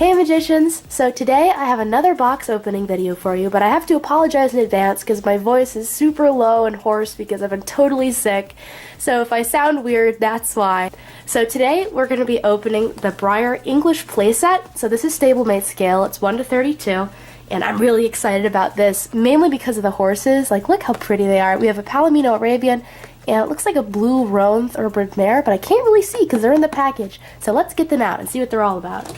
Hey magicians! So today I have another box opening video for you, but I have to apologize in advance because my voice is super low and hoarse because I've been totally sick. So if I sound weird, that's why. So today we're going to be opening the Breyer English Playset. So this is Stablemate scale, it's 1 to 32, and I'm really excited about this, mainly because of the horses. Like, look how pretty they are. We have a Palomino Arabian, and it looks like a blue roan thoroughbred mare, but I can't really see because they're in the package. So let's get them out and see what they're all about.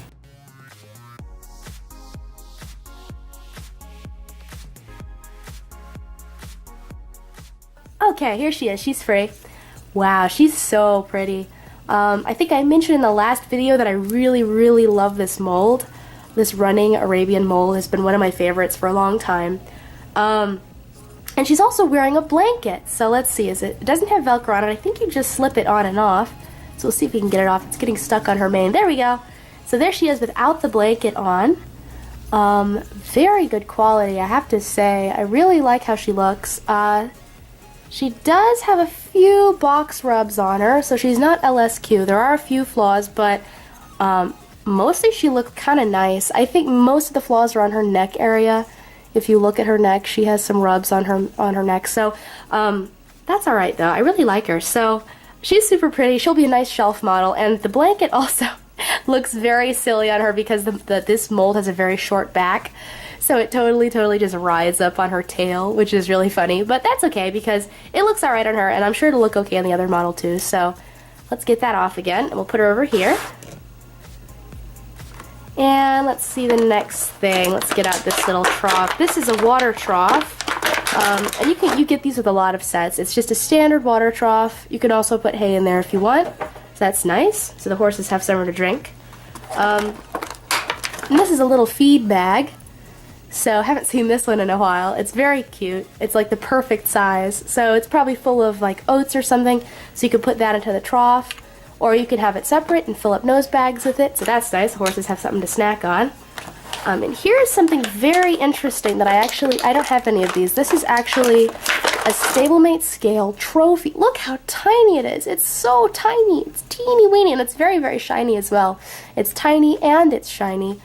Okay, here she is. She's free. Wow, she's so pretty. I think I mentioned in the last video that I really love this mold. This running Arabian mold has been one of my favorites for a long time. And she's also wearing a blanket. So let's see, it doesn't have Velcro on it. I think you just slip it on and off. So we'll see if we can get it off. It's getting stuck on her mane. There we go. So there she is without the blanket on. Very good quality, I have to say. I really like how she looks. She does have a few box rubs on her, so she's not LSQ. There are a few flaws, but mostly she looks kind of nice. I think most of the flaws are on her neck area. If you look at her neck, she has some rubs on her neck. So that's all right, though. I really like her. So she's super pretty. She'll be a nice shelf model, and the blanket also looks very silly on her because this mold has a very short back. So it totally just rides up on her tail, which is really funny. But that's okay because it looks alright on her, and I'm sure it'll look okay on the other model too. So let's get that off again, and we'll put her over here. And let's see the next thing. Let's get out this little trough. This is a water trough. And you get these with a lot of sets. It's just a standard water trough. You can also put hay in there if you want. So that's nice. So the horses have somewhere to drink. And this is a little feed bag. So I haven't seen this one in a while. It's very cute. It's like the perfect size. So it's probably full of like oats or something. So you could put that into the trough. Or you could have it separate and fill up nose bags with it. So that's nice. The horses have something to snack on. And here's something very interesting that I don't have any of these. This is actually a Stablemate scale trophy. Look how tiny it is. It's so tiny. It's teeny weeny, and it's very shiny as well. It's tiny and it's shiny.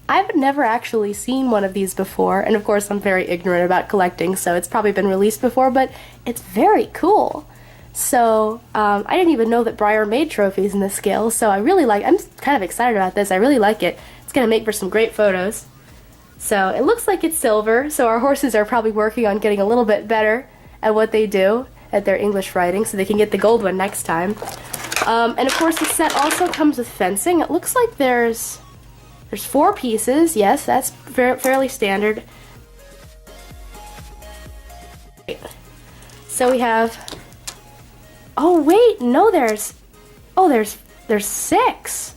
I've never actually seen one of these before, and of course I'm very ignorant about collecting, so it's probably been released before, but it's very cool. So I didn't even know that Breyer made trophies in this scale, so I'm kind of excited about this. I really like it. It's going to make for some great photos. So it looks like it's silver, so our horses are probably working on getting a little bit better at what they do at their English writing, so they can get the gold one next time. And of course the set also comes with fencing. It looks like there's 4 pieces. Yes, that's fairly standard. So we have... Oh wait, no, there's 6.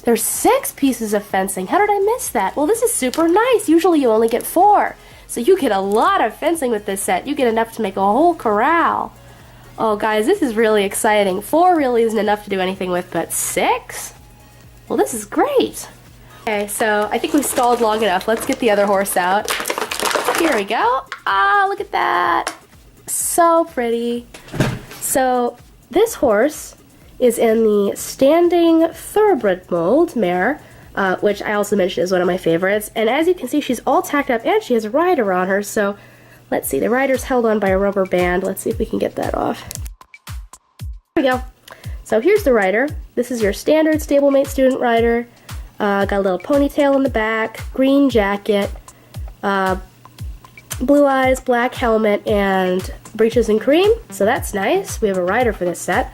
There's 6 pieces of fencing. How did I miss that? Well, this is super nice. Usually you only get 4. So you get a lot of fencing with this set. You get enough to make a whole corral. Oh guys, this is really exciting. 4 really isn't enough to do anything with, but 6? Well, this is great. Okay, so I think we've stalled long enough. Let's get the other horse out. Here we go. Ah, look at that. So pretty. So this horse is in the standing thoroughbred mold mare, which I also mentioned is one of my favorites. And as you can see, she's all tacked up and she has a rider on her. So let's see, the rider's held on by a rubber band. Let's see if we can get that off. There we go. So here's the rider. This is your standard Stablemate student rider. Got a little ponytail in the back, green jacket, blue eyes, black helmet, and breeches in cream. So that's nice. We have a rider for this set.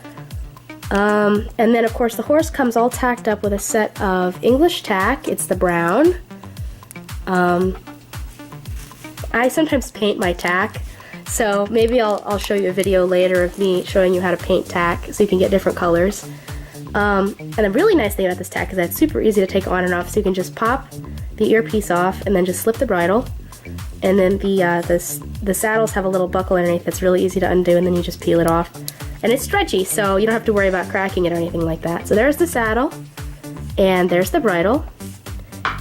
And then of course the horse comes all tacked up with a set of English tack. It's the brown. I sometimes paint my tack, so maybe I'll show you a video later of me showing you how to paint tack so you can get different colors. And the really nice thing about this tack is that it's super easy to take on and off, so you can just pop the earpiece off and then just slip the bridle. And then the saddles have a little buckle underneath that's really easy to undo, and then you just peel it off. And it's stretchy, so you don't have to worry about cracking it or anything like that. So there's the saddle, and there's the bridle,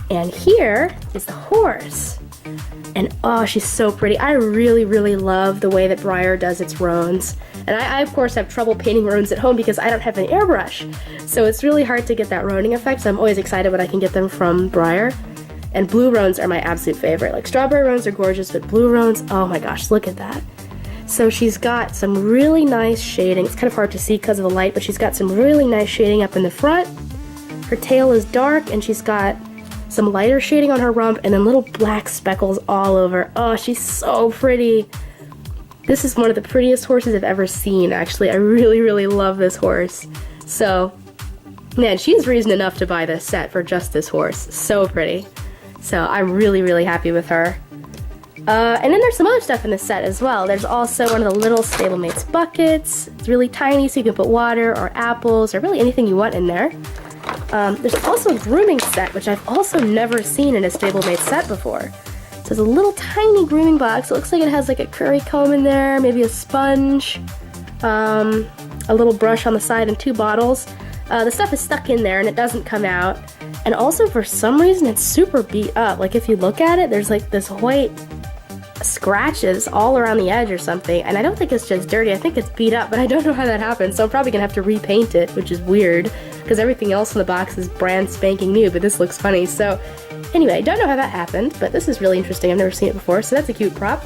and here is the horse. And oh, she's so pretty. I really love the way that Breyer does its roans. And I of course have trouble painting roans at home because I don't have an airbrush. So it's really hard to get that roaning effect, so I'm always excited when I can get them from Breyer. And blue roans are my absolute favorite. Like strawberry roans are gorgeous, but blue roans, oh my gosh, look at that. So she's got some really nice shading. It's kind of hard to see because of the light, but she's got some really nice shading up in the front. Her tail is dark, and she's got some lighter shading on her rump, and then little black speckles all over. Oh, she's so pretty. This is one of the prettiest horses I've ever seen, actually. I really, really love this horse. So, man, she's reason enough to buy this set for just this horse. So pretty. So I'm really, really happy with her. And then there's some other stuff in this set as well. There's also one of the little Stablemates buckets. It's really tiny, so you can put water or apples or really anything you want in there. There's also a grooming set, which I've also never seen in a Stablemate set before. So it's a little tiny grooming box. It looks like it has like a curry comb in there, maybe a sponge, a little brush on the side, and 2 bottles. The stuff is stuck in there and it doesn't come out. And also for some reason it's super beat up. Like if you look at it, there's like this white scratches all around the edge or something, and I don't think it's just dirty, I think it's beat up, but I don't know how that happened, so I'm probably gonna have to repaint it, which is weird because everything else in the box is brand spanking new, but this looks funny. So anyway, I don't know how that happened, but this is really interesting. I've never seen it before, so that's a cute prop.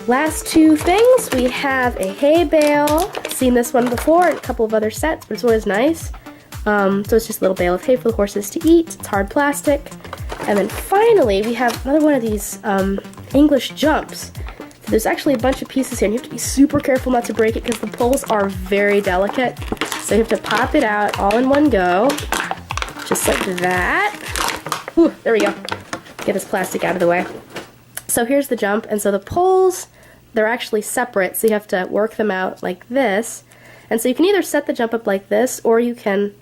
Last 2 things, we have a hay bale. Seen this one before in a couple of other sets, but it's always nice. So it's just a little bale of hay for the horses to eat. It's hard plastic. And then finally, we have another one of these English jumps. So there's actually a bunch of pieces here, and you have to be super careful not to break it because the poles are very delicate. So you have to pop it out all in one go, just like that. Whew, there we go. Get this plastic out of the way. So here's the jump, and so the poles, they're actually separate, so you have to work them out like this. And so you can either set the jump up like this, or you can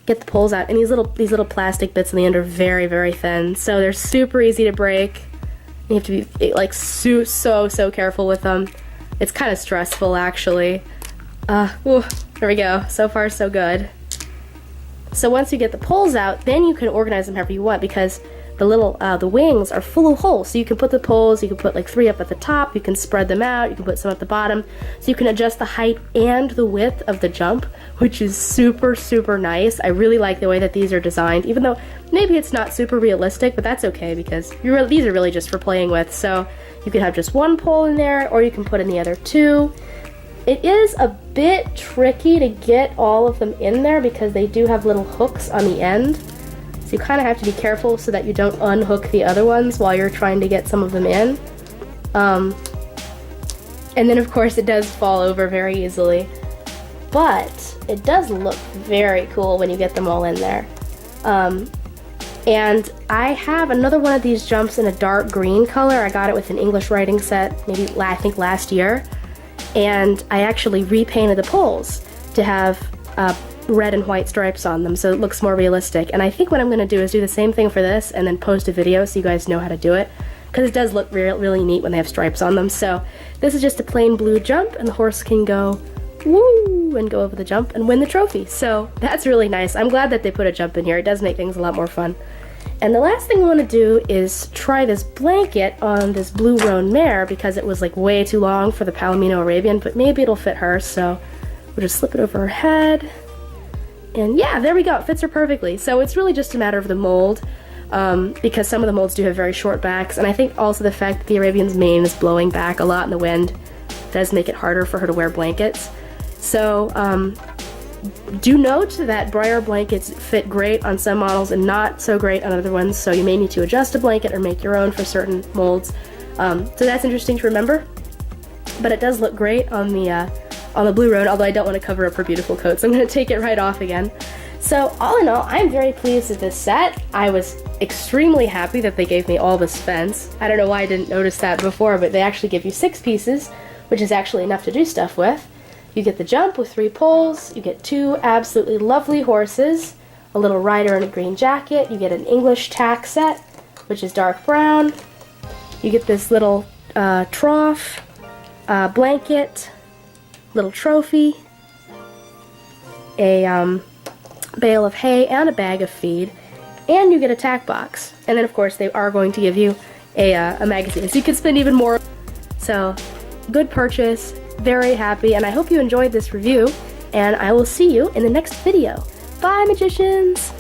get the poles out. And these little plastic bits in the end are very, very thin, so they're super easy to break. You have to be like so careful with them. It's kind of stressful, actually. There we go. So far, so good. So once you get the poles out, then you can organize them however you want, because the wings are full of holes. So you can put the poles, you can put like 3 up at the top, you can spread them out, you can put some at the bottom. So you can adjust the height and the width of the jump, which is super nice. I really like the way that these are designed, even though maybe it's not super realistic, but that's okay because these are really just for playing with. So you can have just 1 pole in there, or you can put in the other 2. It is a bit tricky to get all of them in there because they do have little hooks on the end. So you kind of have to be careful so that you don't unhook the other ones while you're trying to get some of them in. And then of course it does fall over very easily. But it does look very cool when you get them all in there. And I have another one of these jumps in a dark green color. I got it with an English writing set, maybe I think last year. And I actually repainted the poles to have red and white stripes on them, so it looks more realistic. And I think what I'm going to do is do the same thing for this and then post a video so you guys know how to do it, because it does look really neat when they have stripes on them. So this is just a plain blue jump, and the horse can go woo and go over the jump and win the trophy. So that's really nice. I'm glad that they put a jump in here. It does make things a lot more fun. And the last thing I want to do is try this blanket on this blue roan mare, because it was like way too long for the Palomino Arabian, but maybe it'll fit her. So we'll just slip it over her head. And yeah, there we go, it fits her perfectly. So it's really just a matter of the mold, because some of the molds do have very short backs, and I think also the fact that the Arabian's mane is blowing back a lot in the wind does make it harder for her to wear blankets. So do note that Breyer blankets fit great on some models and not so great on other ones, so you may need to adjust a blanket or make your own for certain molds. So that's interesting to remember, but it does look great on the blue roan, although I don't want to cover up her beautiful coat, so I'm going to take it right off again. So all in all, I'm very pleased with this set. I was extremely happy that they gave me all this fence. I don't know why I didn't notice that before, but they actually give you 6 pieces, which is actually enough to do stuff with. You get the jump with 3 poles, you get 2 absolutely lovely horses, a little rider in a green jacket, you get an English tack set, which is dark brown, you get this little trough, blanket, little trophy, a bale of hay, and a bag of feed, and you get a tack box. And then of course they are going to give you a magazine, so you can spend even more. So good purchase, very happy, and I hope you enjoyed this review, and I will see you in the next video. Bye, magicians!